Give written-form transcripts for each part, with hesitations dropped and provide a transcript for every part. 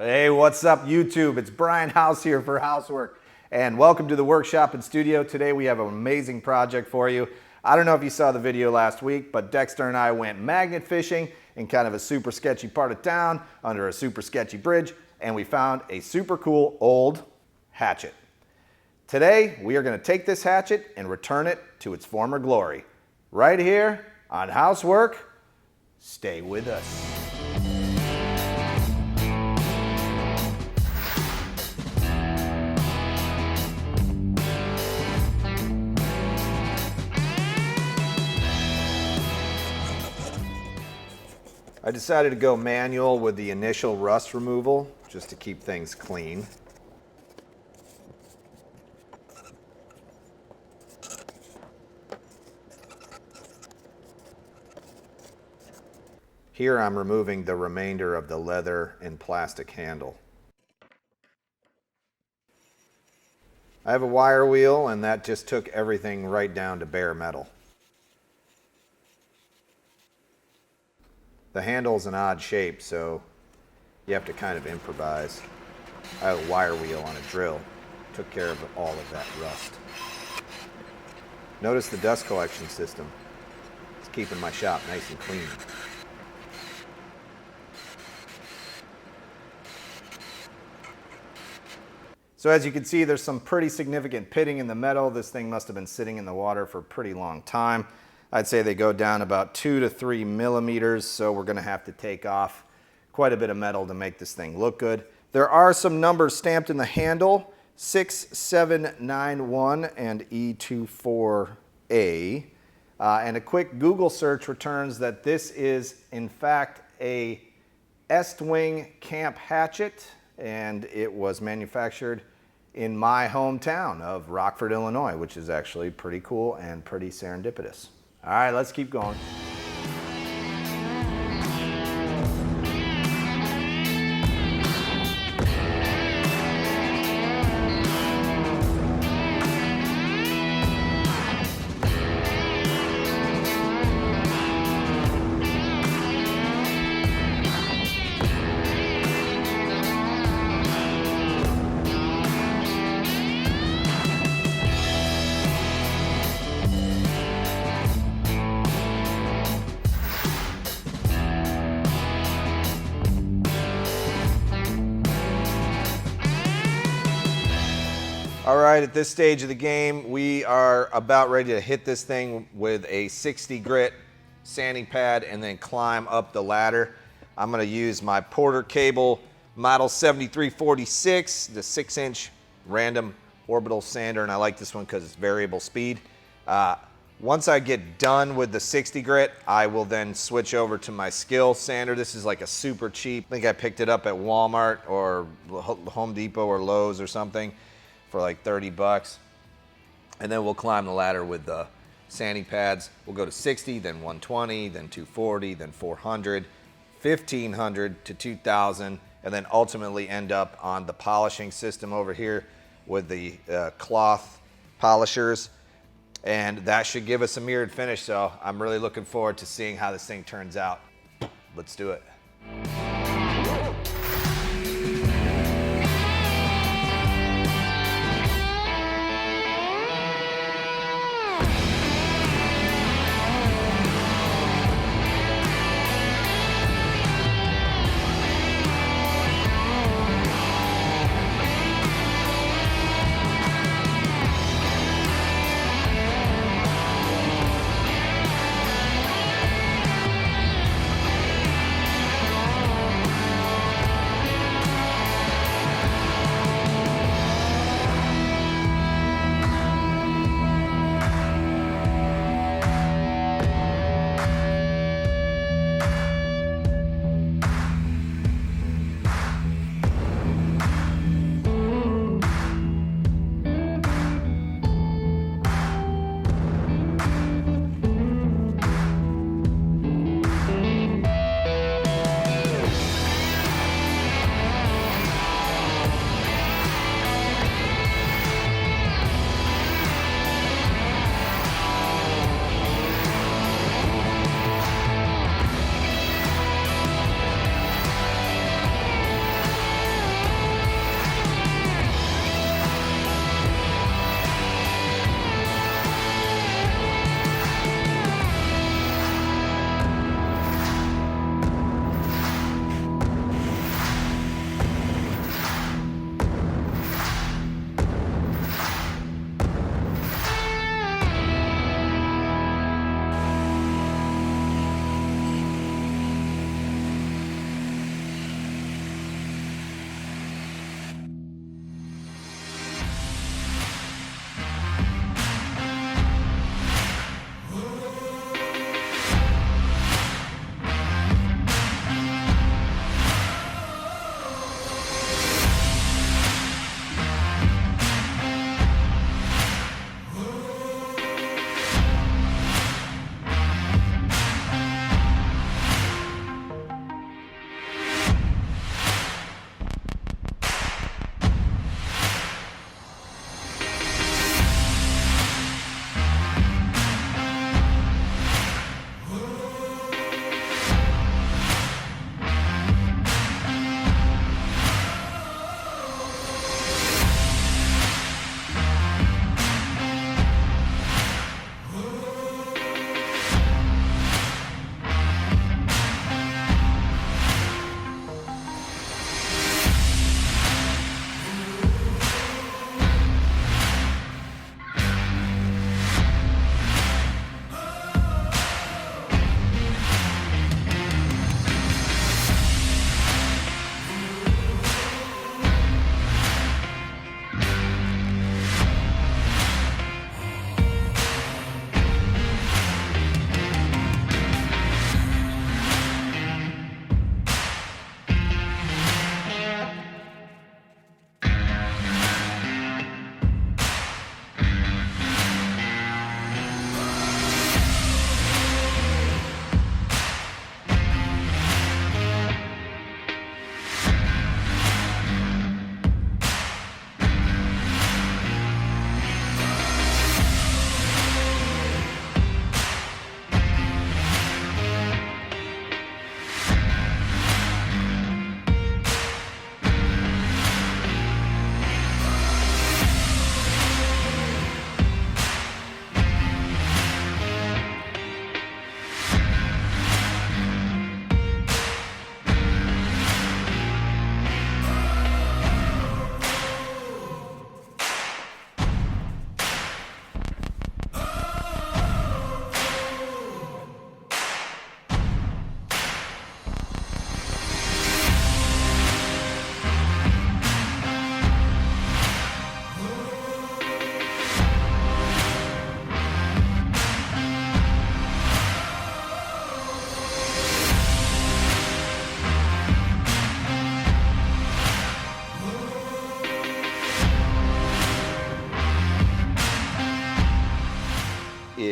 Hey, what's up YouTube? It's Brian House here for Housework, and welcome to the workshop and studio. Today we have an amazing project for you. I don't know if you saw the video last week, but Dexter and I went magnet fishing in kind of a super sketchy part of town under a super sketchy bridge, and we found a super cool old hatchet. Today we are going to take this hatchet and return it to its former glory. Right here on Housework. Stay with us. I decided to go manual with the initial rust removal just to keep things clean. Here I'm removing the remainder of the leather and plastic handle. I have a wire wheel, and that just took everything right down to bare metal. The handle's an odd shape, so you have to kind of improvise. I have a wire wheel on a drill. Took care of all of that rust. Notice the dust collection system. It's keeping my shop nice and clean. So as you can see, there's some pretty significant pitting in the metal. This thing must have been sitting in the water for a pretty long time. I'd say they go down about 2 to 3 millimeters, so we're gonna have to take off quite a bit of metal to make this thing look good. There are some numbers stamped in the handle, 6791 and E24A. And a quick Google search returns that this is, in fact, a Estwing camp hatchet, and it was manufactured in my hometown of Rockford, Illinois, which is actually pretty cool and pretty serendipitous. All right, let's keep going. All right, at this stage of the game, we are about ready to hit this thing with a 60 grit sanding pad and then climb up the ladder. I'm gonna use my Porter Cable Model 7346, the 6-inch random orbital sander, and I like this one because it's variable speed. Once I get done with the 60 grit, I will then switch over to my skill sander. This is like a super cheap, I think I picked it up at Walmart or Home Depot or Lowe's or something for like 30 bucks. And then we'll climb the ladder with the sanding pads. We'll go to 60, then 120, then 240, then 400, 1500 to 2000, and then ultimately end up on the polishing system over here with the cloth polishers. And that should give us a mirrored finish, so I'm really looking forward to seeing how this thing turns out. Let's do it.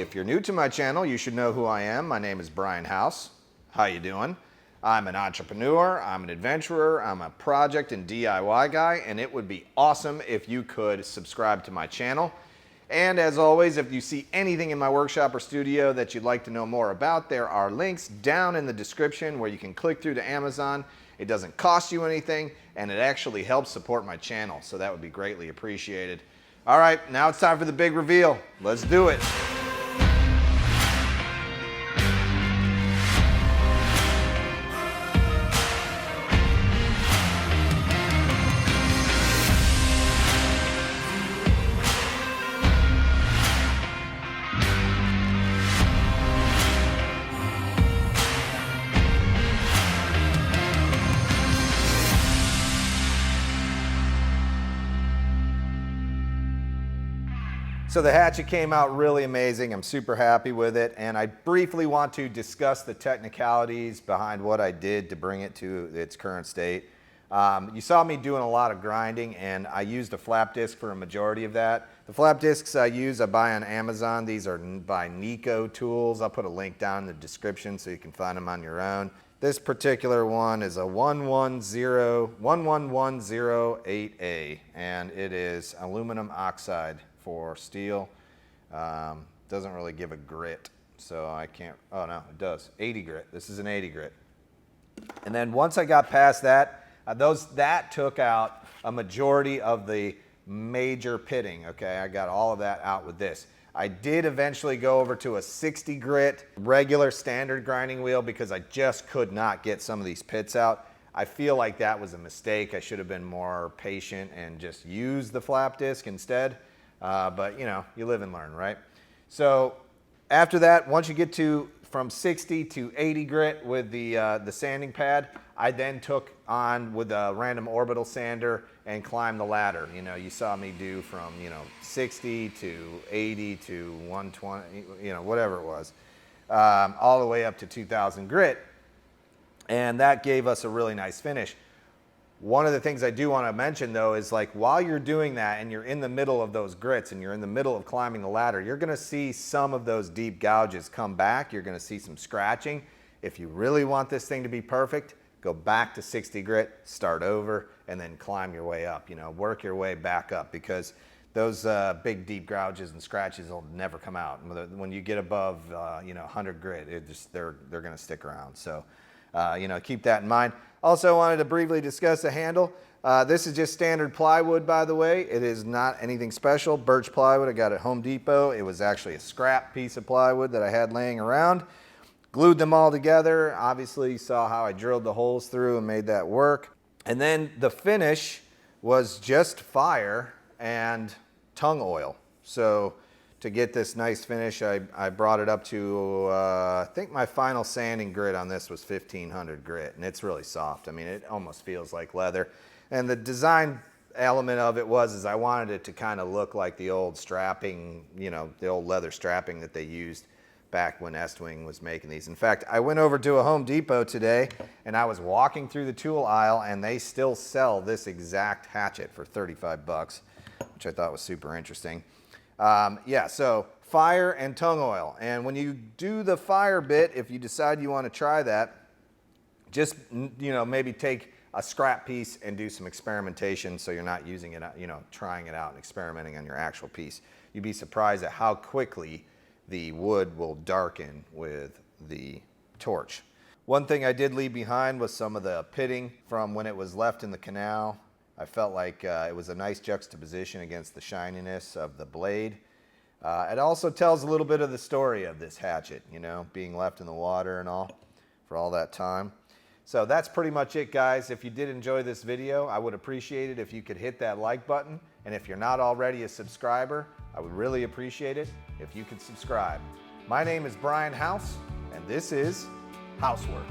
if you're new to my channel, you should know who I am. My name is Brian House. How you doing? I'm an entrepreneur, I'm an adventurer, I'm a project and DIY guy, and it would be awesome if you could subscribe to my channel. And as always, if you see anything in my workshop or studio that you'd like to know more about, there are links down in the description where you can click through to Amazon. It doesn't cost you anything, and it actually helps support my channel, so that would be greatly appreciated. All right, now it's time for the big reveal. Let's do it. So the hatchet came out really amazing. I'm super happy with it, and I briefly want to discuss the technicalities behind what I did to bring it to its current state. You saw me doing a lot of grinding, and I used a flap disc for a majority of that. The flap discs I buy on Amazon. These are by Nico Tools. I'll put a link down in the description so you can find them on your own. This particular one is a 11108A, and it is aluminum oxide for steel. Doesn't really give a grit, so I can't, oh no, it does, 80 grit. This is an 80 grit. And then once I got past that, that took out a majority of the major pitting, okay? I got all of that out with this. I did eventually go over to a 60 grit regular standard grinding wheel because I just could not get some of these pits out. I feel like that was a mistake. I should have been more patient and just use the flap disc instead. But you know, you live and learn, right? So after that, once you get to from 60 to 80 grit with the sanding pad, I then took on with a random orbital sander and climbed the ladder. You know, you saw me do from, 60 to 80 to 120, whatever it was, all the way up to 2000 grit. And that gave us a really nice finish. One of the things I do want to mention though is like while you're doing that and you're in the middle of those grits and you're in the middle of climbing the ladder, you're going to see some of those deep gouges come back. You're going to see some scratching. If you really want this thing to be perfect, go back to 60 grit, start over, and then climb your way up. Work your way back up because those big deep gouges and scratches will never come out. When you get above 100 grit, they're going to stick around. So keep that in mind. Also wanted to briefly discuss the handle. This is just standard plywood, by the way. It is not anything special. Birch plywood I got at Home Depot. It was actually a scrap piece of plywood that I had laying around. Glued them all together. Obviously you saw how I drilled the holes through and made that work. And then the finish was just fire and tung oil. So to get this nice finish, I brought it up to, I think my final sanding grit on this was 1500 grit, and it's really soft. I mean, it almost feels like leather. And the design element of it is I wanted it to kind of look like the old strapping, the old leather strapping that they used back when Estwing was making these. In fact, I went over to a Home Depot today, and I was walking through the tool aisle, and they still sell this exact hatchet for 35 bucks, which I thought was super interesting. So fire and tung oil. And when you do the fire bit, if you decide you want to try that, just, maybe take a scrap piece and do some experimentation so you're not using it, trying it out and experimenting on your actual piece. You'd be surprised at how quickly the wood will darken with the torch. One thing I did leave behind was some of the pitting from when it was left in the canal. I felt like it was a nice juxtaposition against the shininess of the blade. It also tells a little bit of the story of this hatchet, being left in the water and all for all that time. So that's pretty much it, guys. If you did enjoy this video, I would appreciate it if you could hit that like button. And if you're not already a subscriber, I would really appreciate it if you could subscribe. My name is Brian House, and this is Housework.